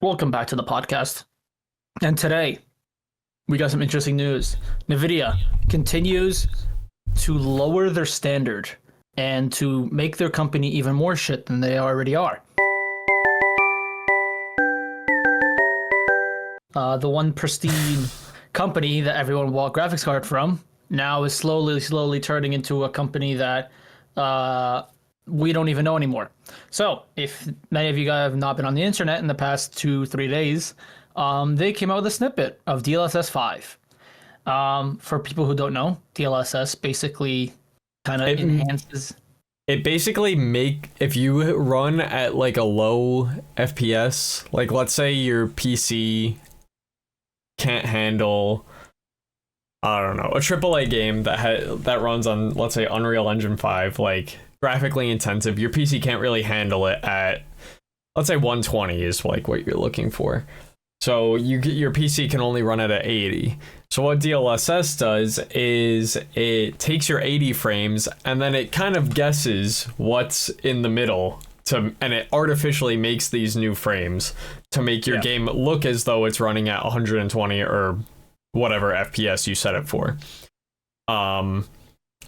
Welcome back to the podcast. And today, we got some interesting news. Nvidia continues to lower their standard and to make their company even more shit than they already are. The one pristine company that everyone bought graphics card from now is slowly turning into a company that we don't even know anymore. So, if many of you guys have not been on the internet in the past 2-3 days, they came out with a snippet of DLSS 5. For people who don't know, DLSS basically kind of enhances. It basically if you run at like a low FPS, like let's say your PC can't handle, I don't know, a AAA game that runs on, let's say, Unreal Engine 5, like graphically intensive, your PC can't really handle it at, let's say, 120 is like what you're looking for. So your PC can only run it at 80. So what DLSS does is it takes your 80 frames and then it kind of guesses what's in the middle and it artificially makes these new frames to make your game look as though it's running at 120 or whatever FPS you set it for.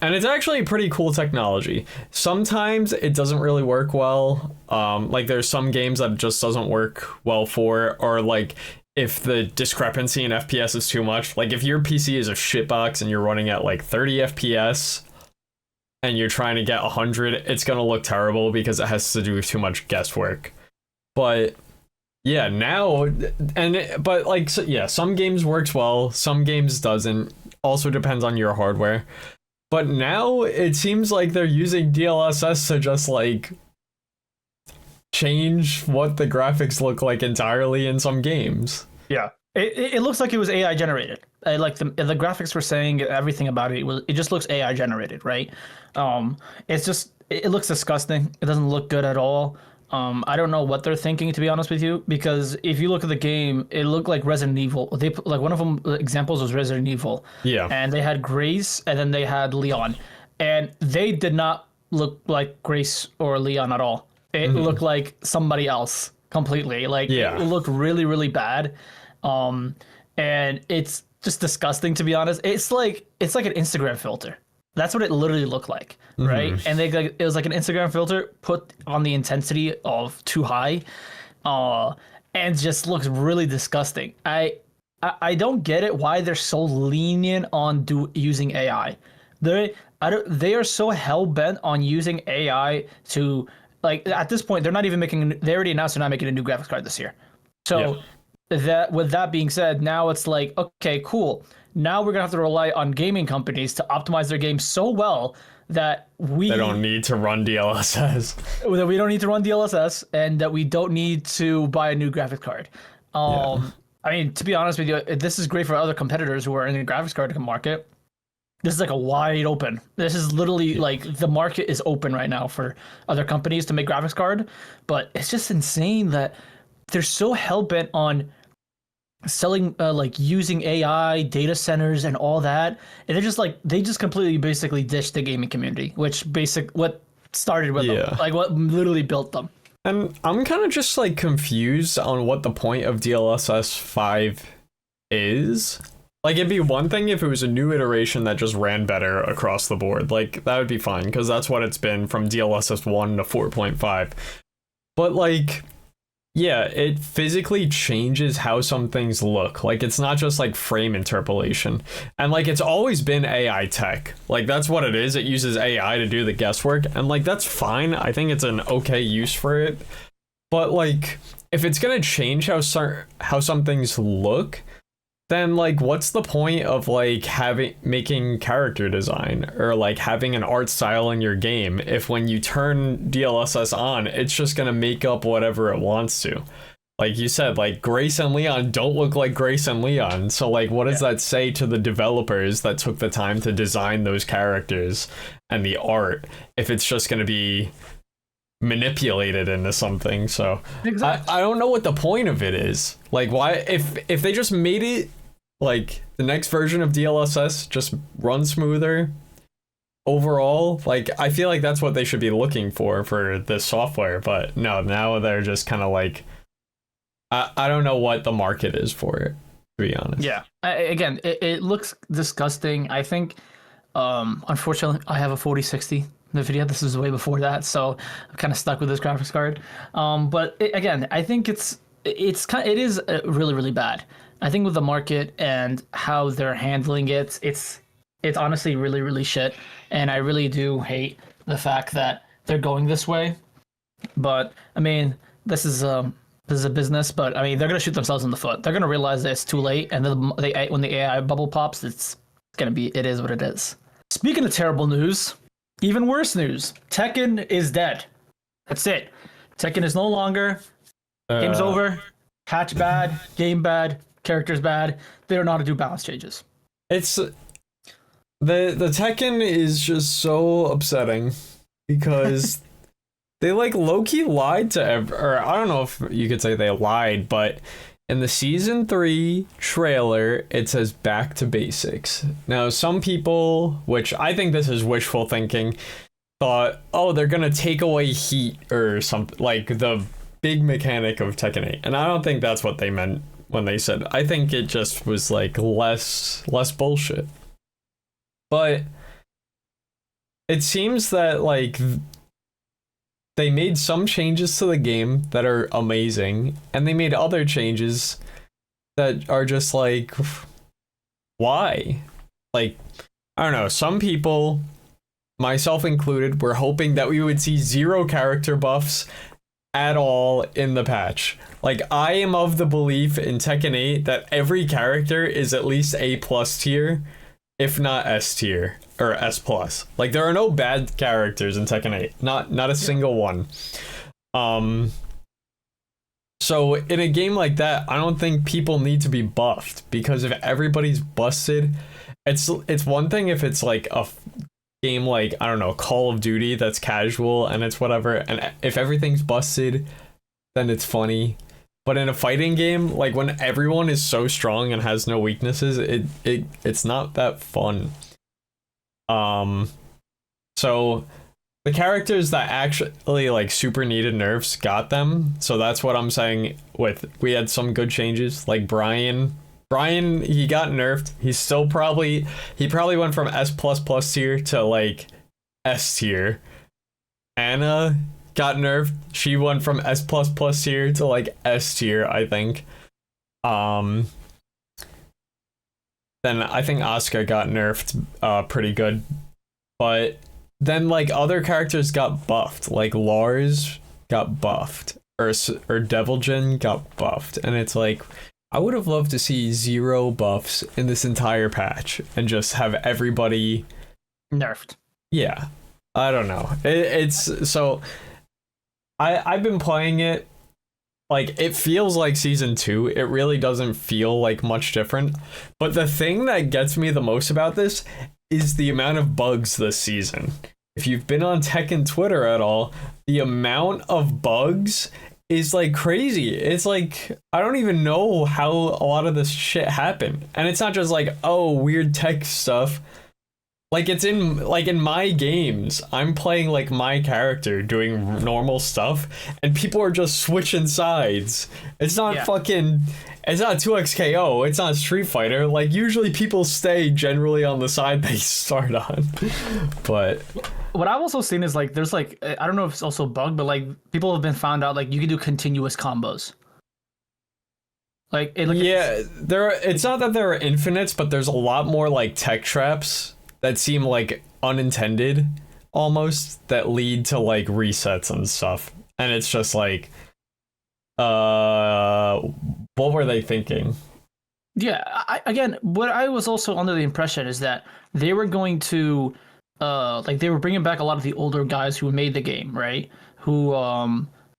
And it's actually a pretty cool technology. Sometimes it doesn't really work well. Like there's some games that it just doesn't work well for, or like if the discrepancy in FPS is too much. Like if your PC is a shitbox and you're running at like 30 FPS and you're trying to get 100, it's going to look terrible because it has to do too much guesswork. But yeah, some games works well, some games doesn't. Also depends on your hardware. But now it seems like they're using DLSS to just like change what the graphics look like entirely in some games. Yeah, it looks like it was AI generated. Like the graphics were saying everything about it. It just looks AI generated, right? It looks disgusting. It doesn't look good at all. I don't know what they're thinking, to be honest with you, because if you look at the game, it looked like Resident Evil. They put, like, one of them examples was Resident Evil. Yeah. And they had Grace and then they had Leon. And they did not look like Grace or Leon at all. It looked like somebody else completely. Like, it looked really, really bad. And it's just disgusting, to be honest. It's like an Instagram filter. That's what it literally looked like, right? And it was like an Instagram filter put on the intensity of too high, and just looks really disgusting. I don't get it why they're so lenient on using AI. They are so hell bent on using AI to, like, at this point they're not even making. They already announced they're not making a new graphics card this year. So with that being said, now it's like, okay, cool. Now we're gonna have to rely on gaming companies to optimize their games so well that they don't need to run DLSS. That we don't need to run DLSS, and that we don't need to buy a new graphics card. I mean, to be honest with you, this is great for other competitors who are in the graphics card market. This is like a wide open. This is literally like the market is open right now for other companies to make graphics card. But it's just insane that they're so hell bent on selling like using AI data centers and all that, and they just completely basically ditched the gaming community, which what started with them, like what literally built them. And I'm kind of just like confused on what the point of DLSS 5 is. Like, it'd be one thing if it was a new iteration that just ran better across the board, like that would be fine, because that's what it's been from DLSS 1 to 4.5. But like, yeah, it physically changes how some things look. Like, it's not just like frame interpolation. And like, it's always been AI tech. Like, that's what it is. It uses AI to do the guesswork. And like, that's fine. I think it's an okay use for it. But like, if it's going to change how some things look, then like, what's the point of like making character design or like having an art style in your game if when you turn DLSS on, it's just gonna make up whatever it wants to? Like you said, like Grace and Leon don't look like Grace and Leon. So like, what does that say to the developers that took the time to design those characters and the art if it's just gonna be manipulated into something? So exactly. I don't know what the point of it is. Like, why if they just made it like the next version of DLSS just run smoother overall, like I feel like that's what they should be looking for this software. But no, now they're just kind of like I don't know what the market is for it, to be honest. Yeah. Again, it looks disgusting. I think, unfortunately, I have a 4060 Nvidia. This is way before that, so I'm kind of stuck with this graphics card. But again, I think it is really really bad. I think with the market and how they're handling it, it's honestly really really shit. And I really do hate the fact that they're going this way. But I mean, this is a business, but I mean, they're gonna shoot themselves in the foot. They're gonna realize that it's too late, and then when the AI bubble pops, it's gonna be, it is what it is. Speaking of terrible news, even worse news: Tekken is dead. That's it. Tekken is no longer. Game's over. Patch bad. Game bad. Characters bad. They don't know how to do balance changes. It's the Tekken is just so upsetting because they like low-key lied to or I don't know if you could say they lied, but in the season 3 trailer it says back to basics. Now some people, which I think this is wishful thinking, thought, oh, they're gonna take away heat or something, like the big mechanic of Tekken 8, and I don't think that's what they meant when they said. I think it just was like less bullshit. But it seems that like they made some changes to the game that are amazing, and they made other changes that are just like, why? Like, I don't know, some people, myself included, were hoping that we would see 0 character buffs at all in the patch. Like, I am of the belief in Tekken 8 that every character is at least A+ tier, if not S tier or S+. Like, there are no bad characters in Tekken 8, not a single one. So in a game like that, I don't think people need to be buffed, because if everybody's busted, it's one thing if it's like a game like, I don't know, Call of Duty that's casual and it's whatever, and if everything's busted, then it's funny. But in a fighting game, like when everyone is so strong and has no weaknesses, it's not that fun. So the characters that actually like super needed nerfs got them. So that's what I'm saying with, we had some good changes, like Brian, he got nerfed. He's still he probably went from S++ tier to like S tier. Anna got nerfed. She went from S++ tier to like S tier, I think. Then I think Asuka got nerfed pretty good. But then like other characters got buffed. Like Lars got buffed. Or Deviljin got buffed. And it's like, I would have loved to see 0 buffs in this entire patch and just have everybody nerfed. Yeah. I don't know. It's so I've been playing it, like it feels like season 2. It really doesn't feel like much different. But the thing that gets me the most about this is the amount of bugs this season. If you've been on Tekken Twitter at all, the amount of bugs is like crazy. It's like, I don't even know how a lot of this shit happened. And it's not just like, oh, weird tech stuff. Like it's in my games, I'm playing like my character doing normal stuff, and people are just switching sides. It's not it's not 2XKO, it's not Street Fighter. Like usually people stay generally on the side they start on. But what I've also seen is like, there's like, I don't know if it's also bugged, but like people have been found out like you can do continuous combos. It's not that there are infinites, but there's a lot more like tech traps that seem like unintended almost, that lead to like resets and stuff. And it's just like, what were they thinking? Yeah, again, what I was also under the impression is that they were going to, like they were bringing back a lot of the older guys who made the game, right? Who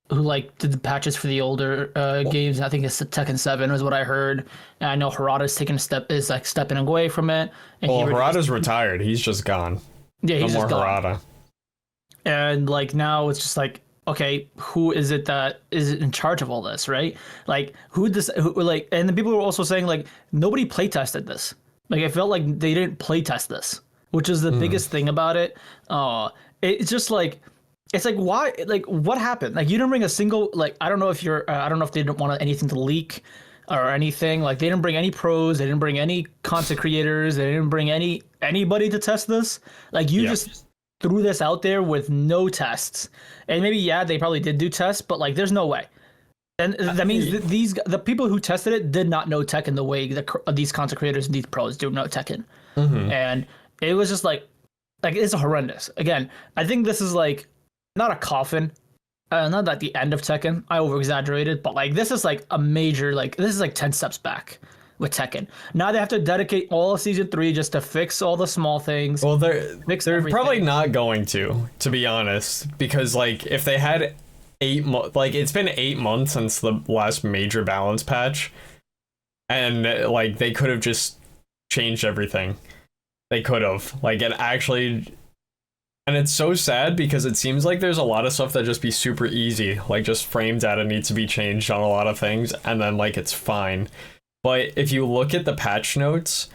like did the patches for the older games. I think it's Tekken 7 is what I heard. And I know Harada's stepping away from it. And Harada's retired. He's just gone. Yeah, he's just gone. Harada. And like now it's just like, okay, who is it that is in charge of all this, right? Like who, and the people were also saying like nobody play tested this. Like I felt like they didn't play test this, which is the biggest thing about it. It's just like, it's like, why, like, what happened? Like, you didn't bring a single, like, I don't know if I don't know if they didn't want anything to leak or anything. Like, they didn't bring any pros, they didn't bring any content creators, they didn't bring anybody to test this. Like, you just threw this out there with no tests. And maybe, yeah, they probably did do tests, but like, there's no way. And that means the people who tested it did not know Tekken the way these content creators and these pros do know Tekken. And it was just like it's horrendous. Again, I think this is like not a coffin, not at the end of Tekken. I over exaggerated, but like this is like a major, like this is like 10 steps back with Tekken. Now they have to dedicate all of season 3 just to fix all the small things. Well, they're probably not going to be honest, because like if they had 8 months, like it's been 8 months since the last major balance patch, and like they could have just changed everything. They could have like it actually, and it's so sad because it seems like there's a lot of stuff that just be super easy, like just frame data needs to be changed on a lot of things, and then like it's fine. But if you look at the patch notes,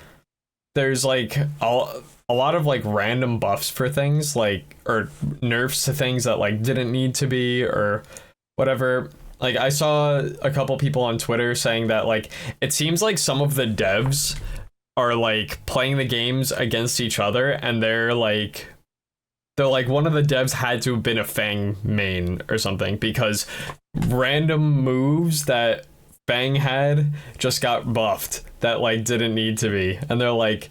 there's like a lot of like random buffs for things, like, or nerfs to things that like didn't need to be or whatever. Like I saw a couple people on Twitter saying that like it seems like some of the devs are like playing the games against each other, and they're like one of the devs had to have been a Fang main or something, because random moves that Fang had just got buffed that like didn't need to be, and they're like,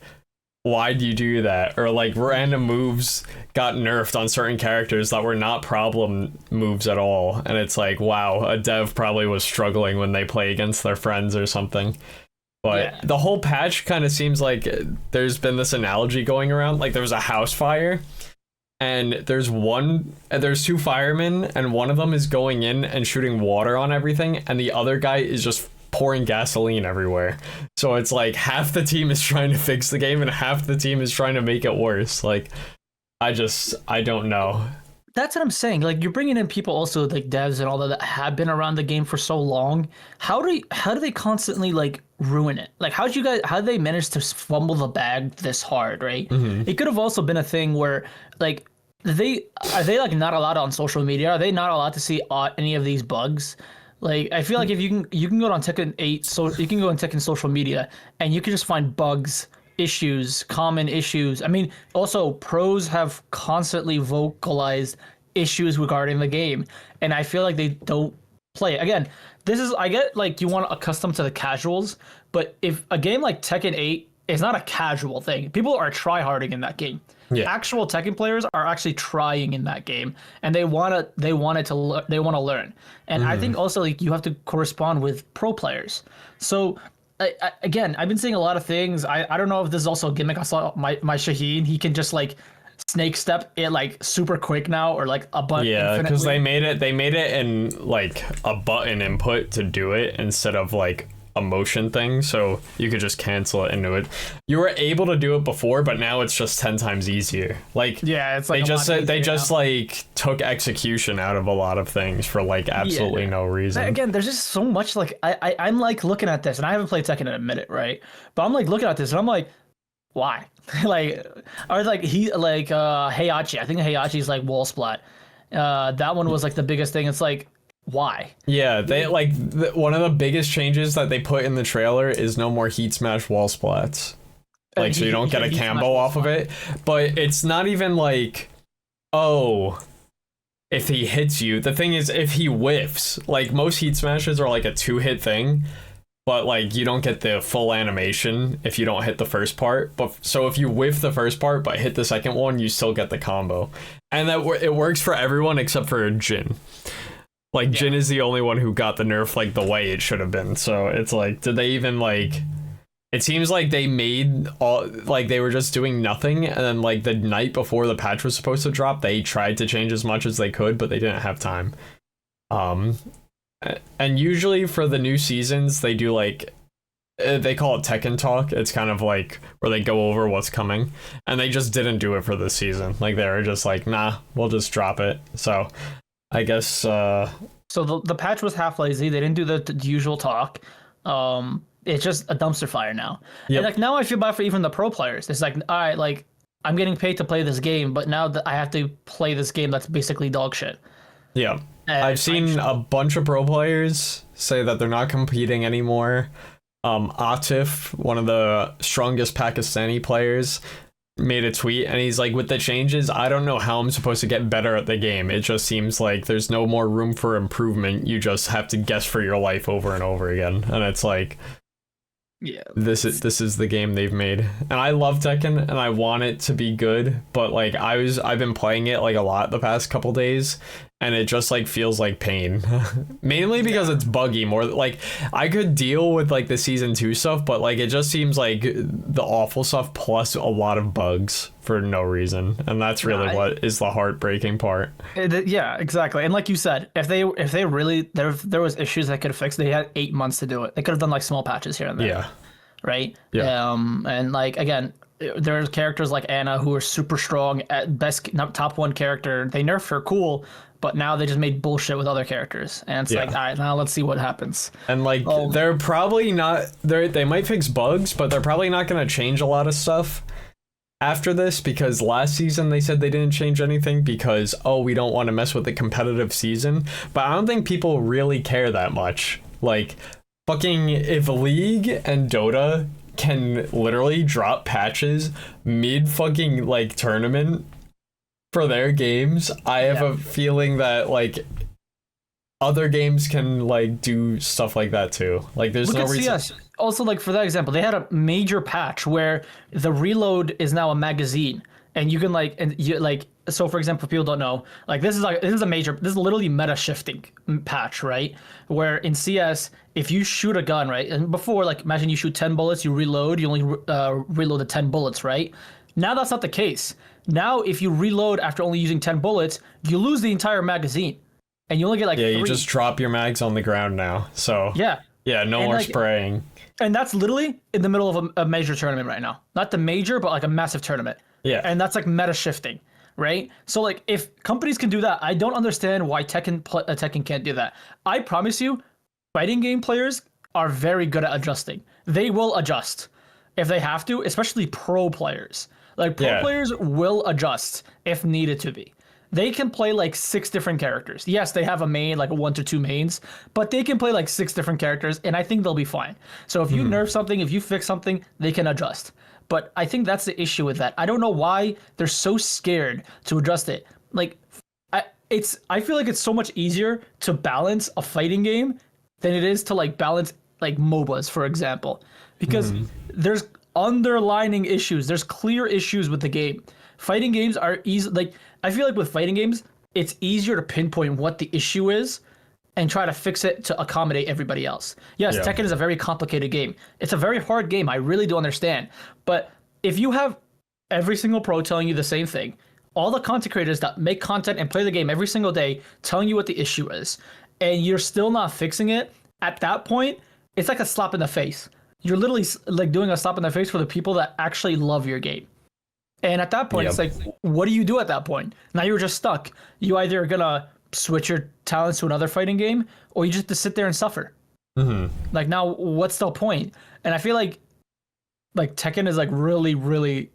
why'd you do that? Or like random moves got nerfed on certain characters that were not problem moves at all, and it's like, wow, a dev probably was struggling when they play against their friends or something. But the whole patch kind of seems like there's been this analogy going around, like there was a house fire, and there's 2 firemen, and one of them is going in and shooting water on everything, and the other guy is just pouring gasoline everywhere. So it's like half the team is trying to fix the game and half the team is trying to make it worse. Like I don't know. That's what I'm saying. Like you're bringing in people also like devs and all that have been around the game for so long. How do they constantly like ruin it? Like how did they manage to fumble the bag this hard, right? It could have also been a thing where like are they like not allowed on social media? Are they not allowed to see any of these bugs? Like I feel like if you can go on Tekken 8, so you can go on Tekken social media and you can just find bugs, issues, common issues. I mean, also pros have constantly vocalized issues regarding the game, and I feel like they don't play it. Again, I get like you want to accustom to the casuals, but if a game like Tekken 8 is not a casual thing, people are tryharding in that game. Actual Tekken players are actually trying in that game, and they want to learn. And I think also like you have to correspond with pro players. So again, I've been seeing a lot of things. I don't know if this is also a gimmick. I saw my Shaheen, he can just like snake step it like super quick now, or like a button. Yeah, because they made it in like a button input to do it instead of like a motion thing, so you could just cancel it into it. You were able to do it before, but now it's just 10 times easier. Like it's like they just like took execution out of a lot of things for like absolutely no reason. Again, there's just so much like I'm like looking at this, and I haven't played Tekken in a minute, right? But I'm like looking at this and I'm like, why? Like, or like Heihachi. I think Heihachi's like wall splat. That one was like the biggest thing. It's like, why? Yeah, they like one of the biggest changes that they put in the trailer is no more heat smash wall splats. Like, so you don't get a combo off of it. But it's not even like, oh, if he hits you. The thing is, if he whiffs, like most heat smashes are like a 2-hit thing, but like you don't get the full animation if you don't hit the first part. But so if you whiff the first part but hit the second one, you still get the combo. And it works for everyone except for Jin. Like Jin is the only one who got the nerf like the way it should have been. So it's like, did they even like? It seems like they made all like they were just doing nothing, and then like the night before the patch was supposed to drop, they tried to change as much as they could, but they didn't have time. And usually for the new seasons, they do like they call it Tekken Talk. It's kind of like where they go over what's coming, and they just didn't do it for this season. Like they were just like, nah, we'll just drop it. So I guess so the patch was half lazy. They didn't do the usual talk. It's just a dumpster fire now. And like now I feel bad for even the pro players. It's like, all right, like I'm getting paid to play this game, but now that I have to play this game that's basically dog shit. Yeah. And I've seen a bunch of pro players say that they're not competing anymore. Atif, one of the strongest Pakistani players, made a tweet and he's like, with the changes, I don't know how I'm supposed to get better at the game. It just seems like there's no more room for improvement. You just have to guess for your life over and over again. And it's like, yeah, this is the game they've made. And I love Tekken and I want it to be good, but like I've been playing it like a lot the past couple days and it just like feels like pain. Mainly because it's buggy. More like I could deal with like the season 2 stuff, but like it just seems like the awful stuff plus a lot of bugs for no reason, and that's really what is the heartbreaking part. Yeah, exactly. And like you said, if they really there was issues they could have fixed, they had 8 months to do it. They could have done like small patches here and there. Yeah. Right. Yeah. And like again, there's characters like Anna who are super strong at best, top 1 character. They nerfed her, cool, but now they just made bullshit with other characters, and it's like, all right, now let's see what happens. And like they're probably not, they might fix bugs, but they're probably not going to change a lot of stuff after this, because last season they said they didn't change anything because, oh, we don't want to mess with the competitive season. But I don't think people really care that much. Like, fucking, if League and Dota can literally drop patches mid fucking like tournament for their games, I have a feeling that like other games can like do stuff like that too. Like there's no reason. CS. Also, like for that example, they had a major patch where the reload is now a magazine, and you can like, and you like, so for example, if people don't know, like this is literally meta shifting patch, right? Where in CS, if you shoot a gun, right, and before, like imagine you shoot 10 bullets, you reload, you only reload the 10 bullets, right? Now that's not the case. Now if you reload after only using 10 bullets, you lose the entire magazine, and you only get like 3. You just drop your mags on the ground now. So yeah, no more spraying. And that's literally in the middle of a major tournament right now. Not the major, but like a massive tournament. Yeah. And that's like meta shifting, right? So like if companies can do that, I don't understand why Tekken can't do that. I promise you, fighting game players are very good at adjusting. They will adjust if they have to, especially pro players. Like pro players will adjust if needed to be. They can play like 6 different characters. Yes, they have a main, like 1 to 2 mains, but they can play like 6 different characters, and I think they'll be fine. So if you nerf something, if you fix something, they can adjust. But I think that's the issue with that. I don't know why they're so scared to adjust it. Like, I feel like it's so much easier to balance a fighting game than it is to like balance like MOBAs, for example, because there's underlining issues. There's clear issues with the game. Fighting games are easy. Like, I feel like with fighting games, it's easier to pinpoint what the issue is and try to fix it to accommodate everybody else. Yes, Tekken is a very complicated game. It's a very hard game. I really do understand. But if you have every single pro telling you the same thing, all the content creators that make content and play the game every single day telling you what the issue is, and you're still not fixing it, at that point, it's like a slap in the face. You're literally like doing a slap in the face for the people that actually love your game. And at that point, it's like, what do you do at that point? Now you're just stuck. You either are going to switch your talents to another fighting game, or you just have to sit there and suffer. Like, now what's the point? And I feel like Tekken is like really, really,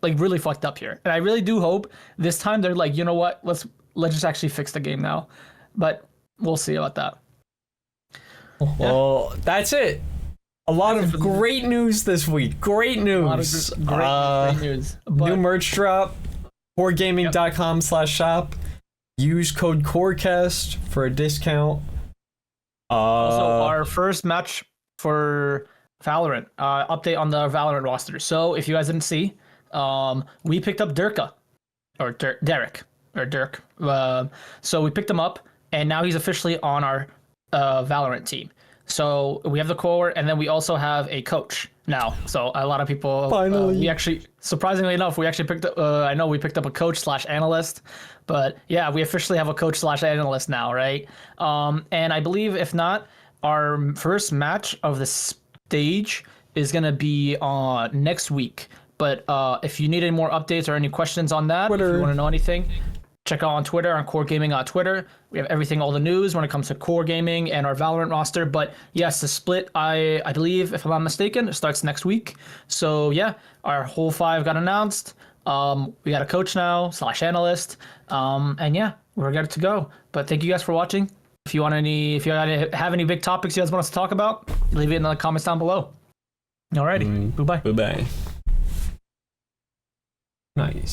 like really fucked up here. And I really do hope this time they're like, you know what? Let's just actually fix the game now. But we'll see about that. Well, that's it. A lot of great news this week. Great news. Great news. But new merch drop. QORgaming.com/shop. Use code QORcast for a discount. Also, our first match for Valorant. Update on the Valorant roster. So, if you guys didn't see, we picked up Derek. So we picked him up, and now he's officially on our Valorant team. So we have the core, and then we also have a coach now. So a lot of people finally, we actually, surprisingly enough, we actually picked up. I know we picked up a coach/analyst, but yeah, we officially have a coach/analyst now, right? And I believe if not, our first match of the stage is gonna be next week. But if you need any more updates or any questions on that, if you want to know anything, check out on Twitter, on QOR Gaming on Twitter. We have everything, all the news when it comes to QOR Gaming and our Valorant roster. But yes, the split, I believe, if I'm not mistaken, it starts next week. So yeah, our whole 5 got announced. We got a coach now / analyst. And yeah, we're good to go. But thank you guys for watching. If you have any big topics you guys want us to talk about, leave it in the comments down below. Alrighty, goodbye. Bye-bye. Nice.